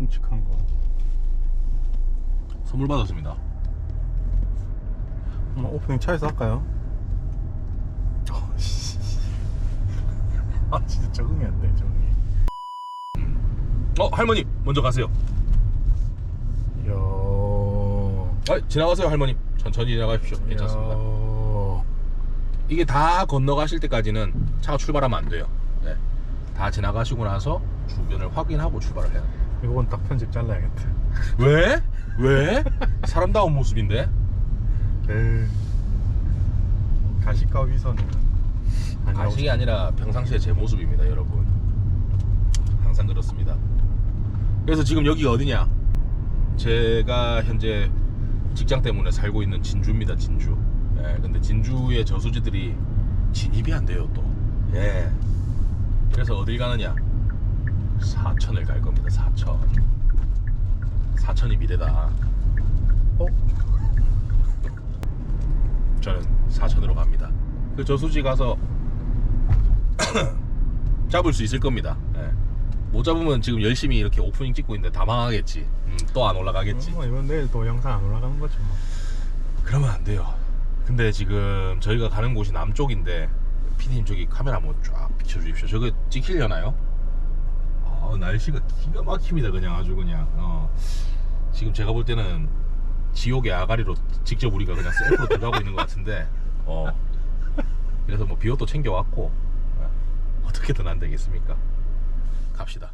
큼직한 거. 선물 받았습니다. 오프닝 차에서 할까요? 아 진짜 적응이 안 돼, 적응이. 할머니 먼저 가세요. 이야. 지나가세요 할머니. 천천히 지나가십시오. 괜찮습니다. 이게 다 건너가실 때까지는 차가 출발하면 안 돼요. 네. 다 지나가시고 나서 주변을 확인하고 출발을 해야 돼요. 이건 딱 편집 잘라야겠다. 왜? 왜? 사람다운 모습인데? 가시가 위선은 가식이 아니라 평상시에 제 모습입니다, 여러분. 항상 그렇습니다. 그래서 지금 여기가 어디냐? 제가 현재 직장 때문에 살고 있는 진주입니다, 진주. 예, 근데 진주의 저수지들이 진입이 안 돼요, 또. 예. 그래서 어딜 가느냐? 사천을 갈 겁니다, 사천. 사천이 미래다. 저는 사천으로 갑니다. 그 저수지 가서 잡을 수 있을 겁니다. 예. 못 잡으면 지금 열심히 이렇게 오프닝 찍고 있는데 다 망하겠지. 또 안 올라가겠지. 이번 내일 또 영상 안 올라가는 거죠 뭐. 그러면 안 돼요. 근데 지금 저희가 가는 곳이 남쪽인데 PD님 저기 카메라 한번 쫙 비춰주십시오. 저거 찍히려나요? 날씨가 기가 막힙니다. 그냥 아주 그냥 지금 제가 볼 때는 지옥의 아가리로 직접 우리가 그냥 셀프로 들어가고 있는 것 같은데 그래서 뭐 비옷도 챙겨왔고 어떻게든 안 되겠습니까? 갑시다.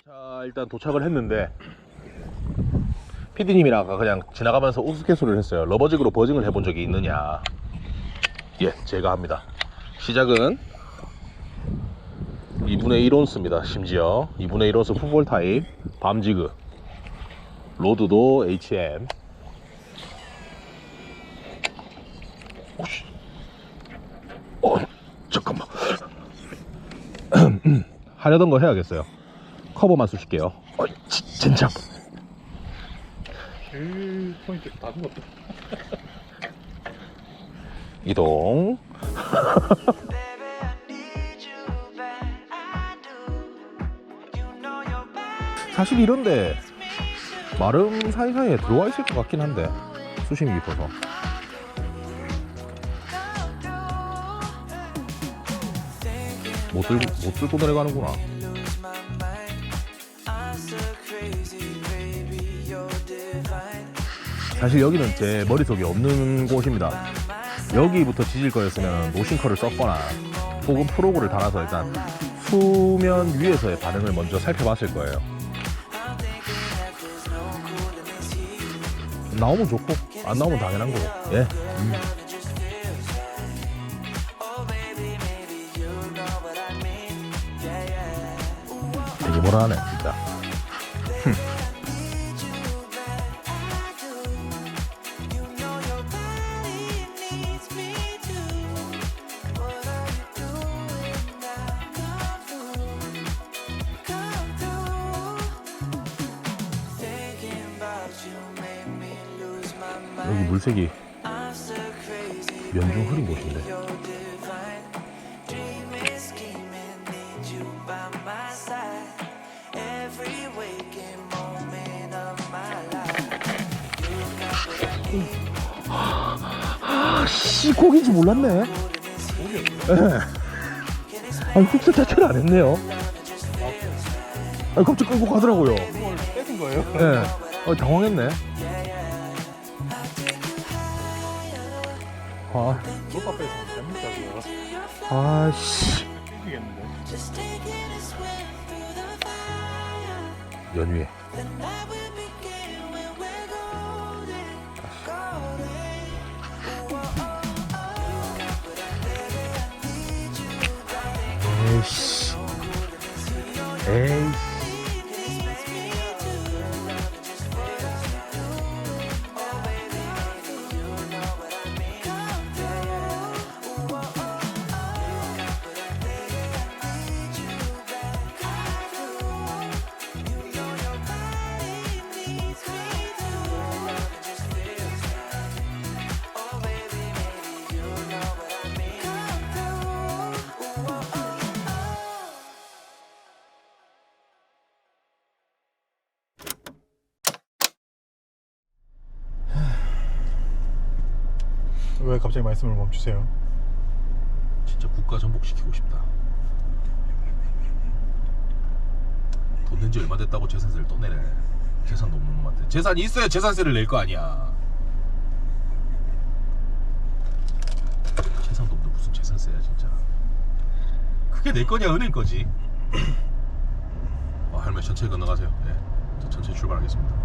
자, 일단 도착을 했는데 PD님이랑 아까 그냥 지나가면서 우스갯소리를 했어요. 러버직으로 버징을 해본 적이 있느냐? 예, 제가 합니다. 시작은 2분의 1온스입니다. 심지어 2분의 1온스 풋볼 타입 밤지그, 로드도 HM. 잠깐만. 하려던 거 해야겠어요. 커버만 쑤실게요. 진짜. 포인트 다 죽었다. 이동. 사실 이런데 마름 사이사이에 들어와 있을 것 같긴 한데 수심이 깊어서. 못 들고 내려가는구나. 사실 여기는 제 머릿속에 없는 곳입니다. 여기부터 지질 거였으면 노싱커를 썼거나 혹은 프로그를 달아서 일단 수면 위에서의 반응을 먼저 살펴봤을 거예요. 나오면 좋고 안 나오면 당연한 거고. 예. 되게 뭐라 하네 진짜. 여기 물색이 연중 흐린 곳인데. 씨, 고기인지 몰랐네. 예. 아니, 훅set 자체를 안 했네요. 아니, 갑자기 끌고 가더라고요. 그걸 뺏은 거예요? 예. 당황했네. 뭐가 뺏으면 됩니까 그거? 아씨. 뺏기겠는데. 연위에. 에이씨. 에이씨. 왜 갑자기 말씀을 멈추세요? 진짜 국가 전복시키고 싶다. 돈 낸 지 얼마 됐다고 재산세를 또 내래. 재산도 없는 놈한테. 재산이 있어야 재산세를 낼 거 아니야. 재산도 없는데 무슨 재산세야 진짜. 그게 내 거냐 은행 거지. 할머니 천천히 건너가세요. 네, 저 천천히 출발하겠습니다.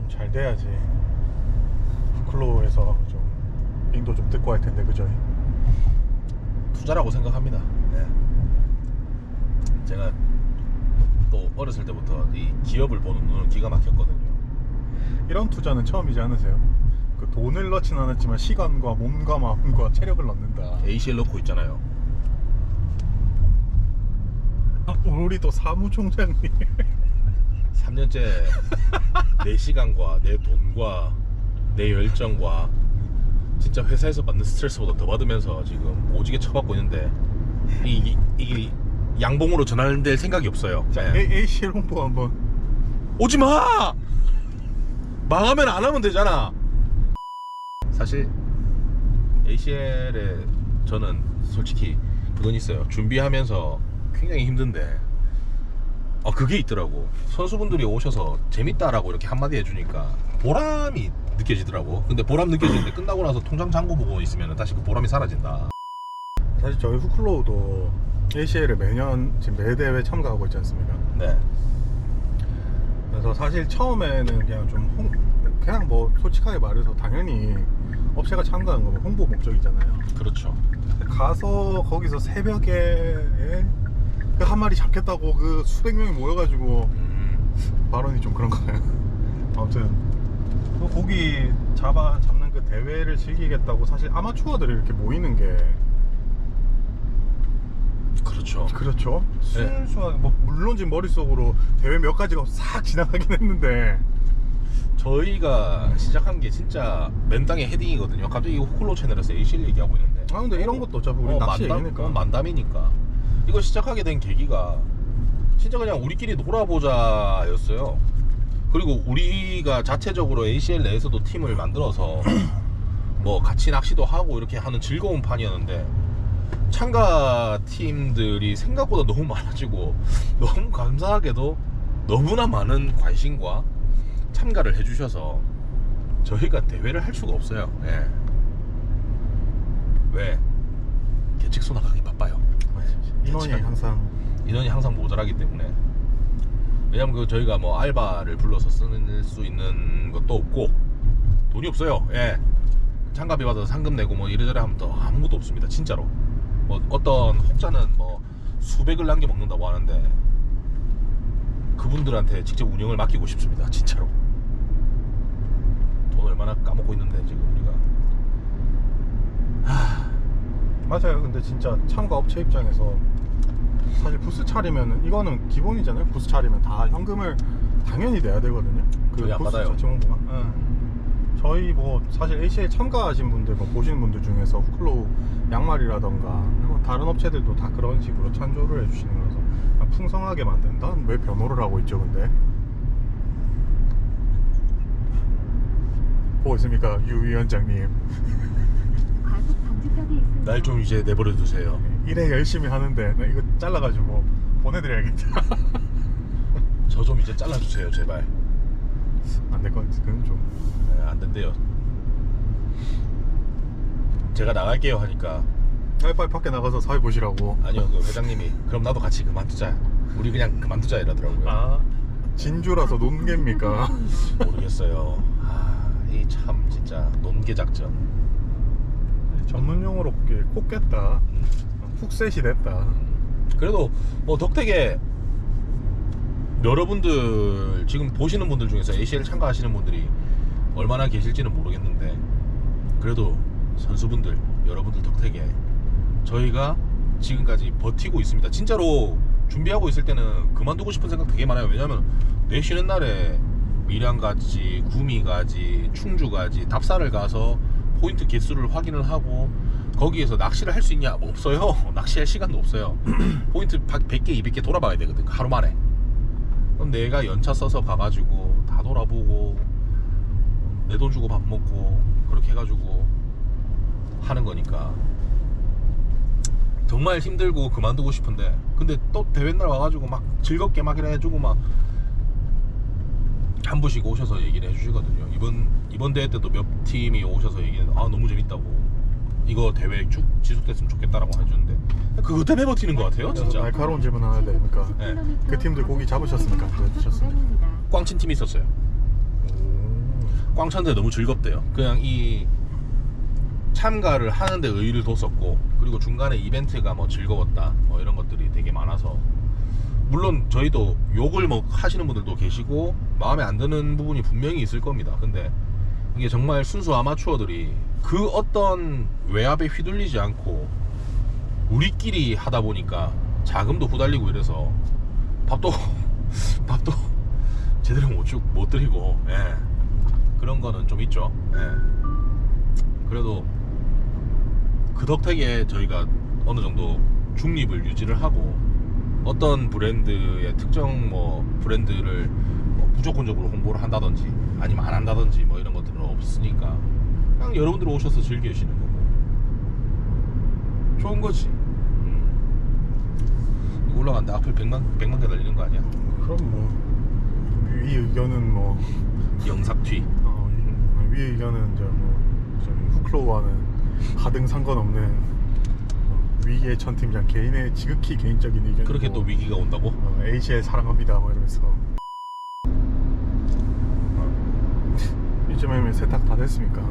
좀 잘 돼야지. 후클로에서 좀 빙도 좀 뜯고 할 텐데, 그죠? 투자라고 생각합니다. 네. 제가 또 어렸을 때부터 이 기업을 보는 눈은 기가 막혔거든요. 이런 투자는 처음이지 않으세요? 그 돈을 넣진 않았지만 시간과 몸과 마음과 체력을 넣는다. ACL 넣고 있잖아요. 우리 또 사무총장님. 3년째 내 시간과 내 돈과 내 열정과 진짜 회사에서 받는 스트레스보다 더 받으면서 지금 오지게 쳐받고 있는데 이게 양봉으로 전환될 생각이 없어요. 자, 네. ACL 홍보 한번. 오지 마! 망하면 안 하면 되잖아. 사실 ACL에 저는 솔직히 그건 있어요. 준비하면서 굉장히 힘든데 그게 있더라고. 선수분들이 오셔서 재밌다라고 이렇게 한마디 해주니까 보람이 느껴지더라고. 근데 보람 느껴지는데 끝나고 나서 통장 잔고 보고 있으면 다시 그 보람이 사라진다. 사실 저희 후클로우도 ACL에 매년 지금 매 대회 참가하고 있지 않습니까? 네. 그래서 사실 처음에는 그냥 좀 그냥 뭐 솔직하게 말해서 당연히 업체가 참가한 거면 홍보 목적이잖아요. 그렇죠. 가서 거기서 새벽에 그 한 마리 잡겠다고 그 수백 명이 모여가지고 발언이 좀 그런가요? 아무튼 그 고기 잡는 그 대회를 즐기겠다고 사실 아마추어들이 이렇게 모이는 게 그렇죠. 그렇죠. 네. 순수하게 뭐 물론 지금 머릿속으로 대회 몇 가지가 싹 지나가긴 했는데 저희가 시작한 게 진짜 맨 땅에 헤딩이거든요. 갑자기 호클로 채널에서 ACL 얘기하고 있는데 근데 이런 것도 어차피 우리 낚시 얘기니까 만담이니까 이거 시작하게 된 계기가 진짜 그냥 우리끼리 놀아보자였어요. 그리고 우리가 자체적으로 ACL 내에서도 팀을 만들어서 뭐 같이 낚시도 하고 이렇게 하는 즐거운 판이었는데 참가 팀들이 생각보다 너무 많아지고 너무 감사하게도 너무나 많은 관심과 참가를 해주셔서 저희가 대회를 할 수가 없어요. 예. 왜? 계측서 나가기 바빠요. 인원이 항상 모자라기 때문에. 왜냐면 그 저희가 뭐 알바를 불러서 쓸 수 있는 것도 없고 돈이 없어요. 예. 참가비 받아서 상금 내고 뭐 이래저래 하면 또 아무것도 없습니다. 진짜로. 뭐 어떤 혹자는 뭐 수백을 남겨 먹는다고 하는데 그분들한테 직접 운영을 맡기고 싶습니다. 진짜로. 돈 얼마나 까먹고 있는데 지금 우리가. 맞아요. 근데 진짜 참가 업체 입장에서 사실 부스 차리면 이거는 기본이잖아요. 부스 차리면 다 현금을 당연히 내야 되거든요. 그 저희 안 부스 받아요. 자체 홍보가. 저희 뭐 사실 ACL 참가하신 분들 뭐 보시는 분들 중에서 후클로우 양말이라던가 뭐 다른 업체들도 다 그런 식으로 찬조를 해주시는 거라서 그냥 풍성하게 만든. 난 왜 변호를 하고 있죠 근데? 보고 있습니까 유 위원장님? 날 좀 이제 내버려 두세요. 일에 열심히 하는데 나 이거 잘라가지고 보내드려야겠다. 저 좀 이제 잘라주세요 제발. 안 될 것 같아. 그건 좀. 네, 안 된대요. 제가 나갈게요 하니까 빨리 밖에 나가서 사회 보시라고. 아니요 그 회장님이 그럼 나도 같이 그만두자. 우리 그냥 그만두자 이러더라고요. 진주라서 논개입니까? 모르겠어요. 이 참 진짜 논개 작전. 전문 용어로 코 깼다. 훅셋이 됐다. 그래도 뭐 덕택에 여러분들 지금 보시는 분들 중에서 ACL 참가하시는 분들이 얼마나 계실지는 모르겠는데 그래도 선수분들 여러분들 덕택에 저희가 지금까지 버티고 있습니다. 진짜로 준비하고 있을 때는 그만두고 싶은 생각 되게 많아요. 왜냐면 내 쉬는 날에 밀양가지, 구미가지, 충주가지 답사를 가서 포인트 개수를 확인을 하고 거기에서 낚시를 할 수 있냐? 뭐 없어요. 낚시할 시간도 없어요. 포인트 100개, 200개 돌아봐야 되거든 하루 만에. 그럼 내가 연차 써서 가가지고 돌아보고 내 돈 주고 밥 먹고 그렇게 해가지고 하는 거니까 정말 힘들고 그만두고 싶은데, 근데 또 대회 날 와가지고 막 즐겁게 막 이래 해주고 막 한 분씩 오셔서 얘기를 해주시거든요. 이번 대회 때도 몇 팀이 오셔서 얘기해, 아 너무 재밌다고, 이거 대회 쭉 지속됐으면 좋겠다라고 해주는데 그거 때문에 버티는 것 같아요 진짜. 날카로운 질문 하나 해야 되니까 네. 그 팀들 고기 잡으셨습니까? 왜 드셨습니까? 꽝친 팀이 있었어요. 꽝 쳤는데 너무 즐겁대요. 그냥 이 참가를 하는데 의의를 뒀었고, 그리고 중간에 이벤트가 뭐 즐거웠다 뭐 이런 것들이 되게 많아서, 물론 저희도 욕을 뭐 하시는 분들도 계시고 마음에 안 드는 부분이 분명히 있을 겁니다. 근데 이게 정말 순수 아마추어들이 그 어떤 외압에 휘둘리지 않고 우리끼리 하다 보니까 자금도 후달리고 이래서 밥도 제대로 못 드리고, 예. 그런 거는 좀 있죠. 예. 그래도 그 덕택에 저희가 어느 정도 중립을 유지를 하고, 어떤 브랜드의 특정 뭐 브랜드를 뭐 무조건적으로 홍보를 한다든지 아니면 안 한다든지 뭐 이런 것들은 없으니까 그냥 여러분들 오셔서 즐기시는 거고 좋은 거지. 이거 올라간다. 앞에 100만 개 달리는 거 아니야? 그럼 뭐 위 의견은 뭐 영삭튀. 위 의견은 이제 뭐 저희 후클로와는 하등 상관없는 위의 전 팀장 개인의 지극히 개인적인 의견. 그렇게 또 위기가 온다고? ACL 사랑합니다 뭐 이러면서. 이쯤이면 세탁 다 됐습니까?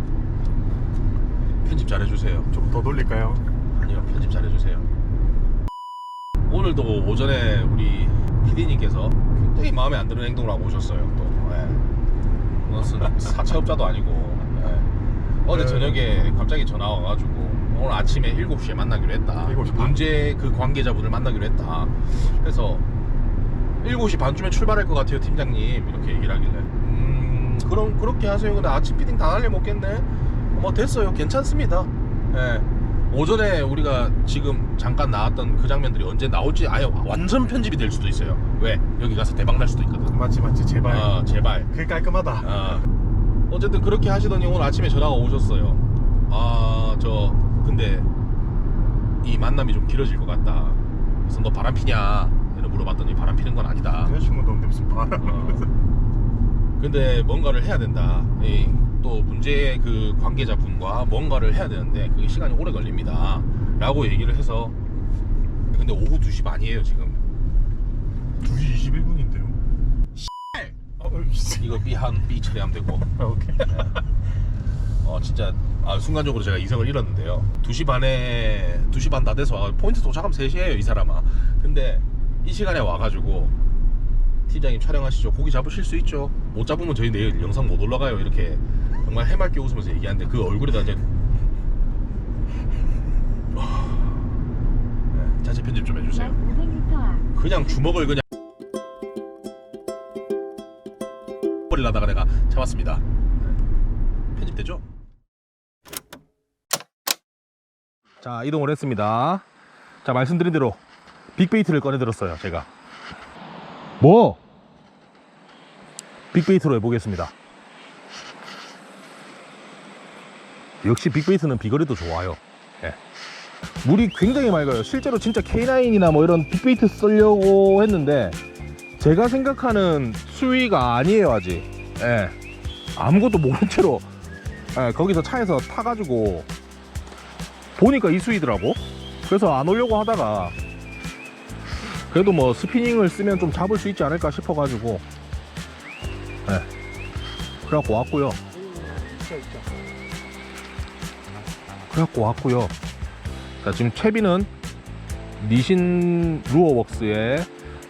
편집 잘해주세요. 좀 더 돌릴까요? 아니요, 편집 잘해주세요. 오늘도 오전에 우리 PD님께서 굉장히 마음에 안 드는 행동을 하고 오셨어요. 또 무슨 사채업자도 아니고, 어제 저녁에 갑자기 전화 와가지고 오늘 아침에 7시에 만나기로 했다. 7시 반. 문제 그 관계자분을 만나기로 했다. 그래서 7시 반쯤에 출발할 것 같아요 팀장님, 이렇게 얘기를 하길래 그럼 그렇게 하세요. 근데 아침 피딩 다 날려 먹겠네. 뭐 됐어요, 괜찮습니다. 예. 오전에 우리가 지금 잠깐 나왔던 그 장면들이 언제 나올지 아예 완전 편집이 될 수도 있어요. 왜? 여기 가서 대박 날 수도 있거든. 맞지 제발. 제발. 그게 깔끔하다. 어쨌든 그렇게 하시더니 오늘 아침에 전화가 오셨어요. 저 근데 이 만남이 좀 길어질 것 같다. 그래서 너 바람 피냐? 이렇게 물어봤더니 바람 피는 건 아니다. 여자친구도 없는데 무슨 바람. 근데 뭔가를 해야 된다. 또 문제의 그 관계자분과 뭔가를 해야 되는데 그게 시간이 오래 걸립니다 라고 얘기를 해서, 근데 오후 2시 반이에요 지금. 2시 21분인데요. 이거 B 처리하면 되고. 오케이. 진짜 순간적으로 제가 이성을 잃었는데요. 2시 반 다 돼서 포인트 도착하면 3시에요 이 사람아. 근데 이 시간에 와가지고 팀장님 촬영하시죠, 고기 잡으실 수 있죠, 못 잡으면 저희 내일 영상 못 올라가요, 이렇게 정말 해맑게 웃으면서 얘기하는데 그 얼굴에다 이제 자체 편집 좀 해주세요. 그냥 주먹을 그냥 버리려다가 내가 참았습니다. 편집되죠? 자, 이동을 했습니다. 자, 말씀드린 대로 빅베이트를 꺼내 들었어요 제가. 빅베이트로 해보겠습니다. 역시 빅베이트는 비거리도 좋아요. 예. 물이 굉장히 맑아요. 실제로 진짜 K9이나 뭐 이런 빅베이트 쓰려고 했는데 제가 생각하는 수위가 아니에요 아직. 예. 아무것도 모른 채로 거기서 차에서 타가지고 보니까 이 수위더라고. 그래서 안 오려고 하다가 그래도 뭐 스피닝을 쓰면 좀 잡을 수 있지 않을까 싶어가지고 그래갖고 왔고요. 자, 지금 채비는 니신 루어웍스의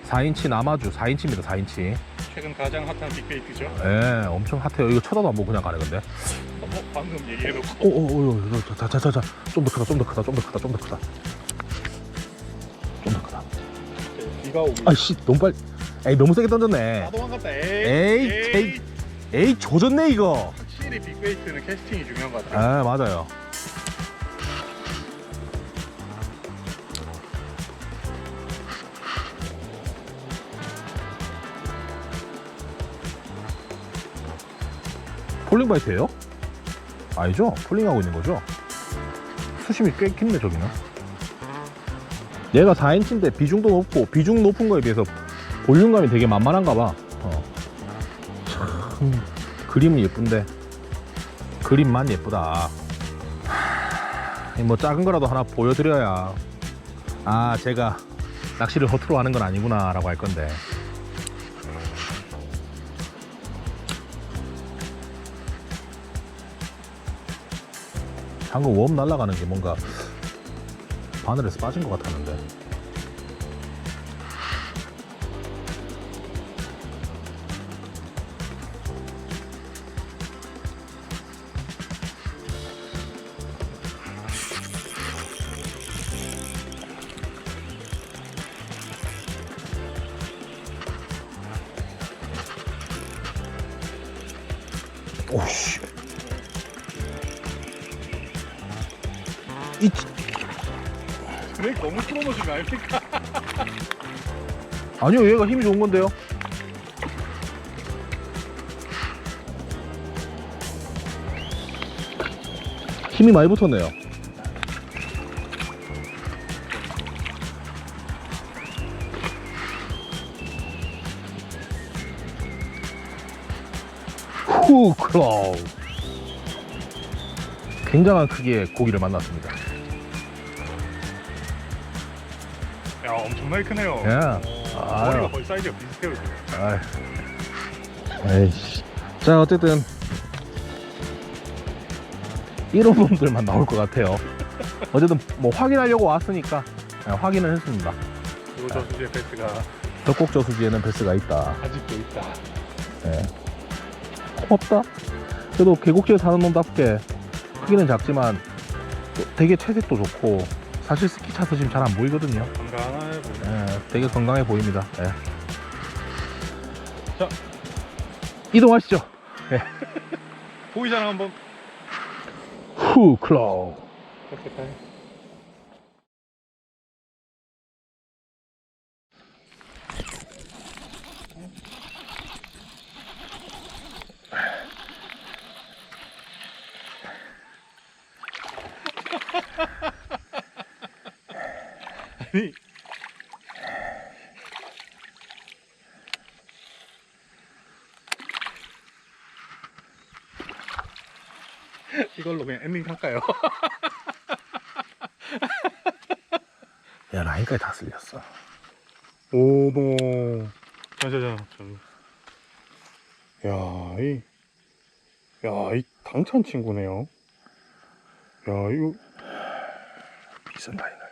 4인치 나마주 4인치입니다 4인치. 최근 가장 핫한 빅베이트죠. 예, 엄청 핫해요. 이거 쳐다도 안 보고 그냥 가네. 근데 방금 얘기해놓고 자자자자, 좀 더 크다. 비가 오고 아이씨, 너무 빨리. 에이, 너무 세게 던졌네. 나도 한갑다. 에이, 조졌네 이거. 확실히 빅베이트는 캐스팅이 중요한 것 같아요. 맞아요. 폴링 바이트예요? 아니죠? 폴링하고 있는 거죠? 수심이 꽤 깊네 저기는. 얘가 4인치인데 비중도 높고 비중 높은 거에 비해서 볼륨감이 되게 만만한가 봐. 참 그림은 예쁜데 그림만 예쁘다. 뭐 작은 거라도 하나 보여드려야 아 제가 낚시를 허투루 하는 건 아니구나 라고 할 건데. 방금 웜 날아가는 게 뭔가 바늘에서 빠진 것 같았는데. 오씨. 이 브레이크 너무 풀어놓으신 거 아닙니까? 아니요 얘가 힘이 좋은 건데요. 힘이 많이 붙었네요. 후 클로우. 굉장한 크기의 고기를 만났습니다. 야, 엄청나게 크네요. 예. 오, 아유. 머리가 거의 사이즈가 비슷해요. 지금. 에이씨. 자 어쨌든 이런 놈들만 나올 것 같아요. 어쨌든 뭐 확인하려고 왔으니까 확인을 했습니다. 그리고 저수지의 패스가 벽곡 저수지에는 베스가 있다. 아직도 있다. 예. 고맙다. 그래도 계곡지에 사는 놈답게 크기는 작지만 또 되게 채색도 좋고 사실 스키 차서 지금 잘 안 보이거든요. 건강해 보이네. 예, 되게 건강해 보입니다. 예. 자. 이동하시죠. 보이잖아 한번. 후 클로우. 이렇게 다 해. 아니 이걸로 그냥 엔딩 할까요? 야 라인까지 다 쓸렸어. 오모. 이 당찬 친구네요. 야, 이거 비싼 라인을.